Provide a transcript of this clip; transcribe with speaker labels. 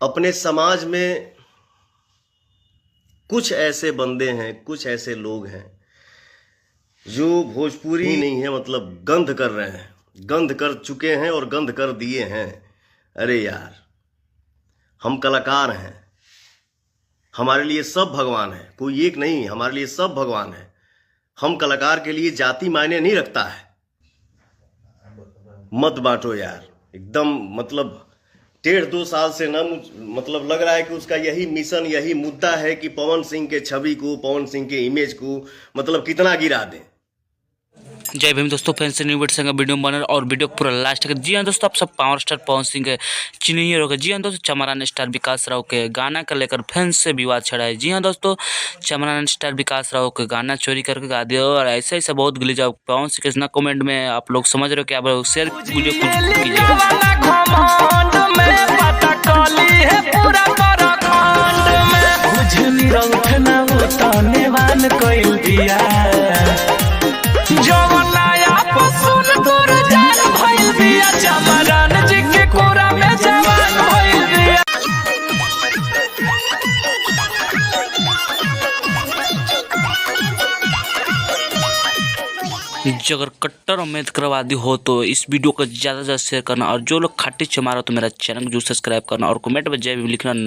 Speaker 1: अपने समाज में कुछ ऐसे बंदे हैं, कुछ ऐसे लोग हैं जो भोजपुरी नहीं है मतलब गंध कर रहे हैं, गंध कर चुके हैं और गंध कर दिए हैं। अरे यार, हम कलाकार हैं, हमारे लिए सब भगवान है, कोई एक नहीं, हमारे लिए सब भगवान है। हम कलाकार के लिए जाति मायने नहीं रखता है। मत बांटो यार, एकदम मतलब 1.5-2 साल से ना मतलब लग रहा है कि उसका यही मिशन, यही मुद्दा है कि पवन सिंह के छवि को, पवन सिंह के इमेज को मतलब कितना गिरा दें।
Speaker 2: जय भीम दोस्तों, फैंस न्यू वीडियो बना और वीडियो पूरा लास्ट तक। जी हाँ दोस्तों, आप सब पावर स्टार पवन सिंह के चिन्हिए रहोगे। जी हाँ दोस्तों, चमरान स्टार विकास राव के गाना को लेकर फैंस से विवाद छड़ा है। जी हाँ दोस्तों, चमरान स्टार विकास राव के गाना चोरी करके गा दिया और ऐसा ऐसा बहुत गिली जाओ पवन सिंह के कमेंट में आप लोग समझ रहे हो कि आप लोग शेयर वीडियो जो अगर कट्टर अम्बेडकरवादी हो तो इस वीडियो को ज़्यादा से ज़्यादा शेयर करना और जो लोग खाटी चमारा तो मेरा चैनल को जरूर सब्सक्राइब करना और कमेंट में जय भीम लिखना ना।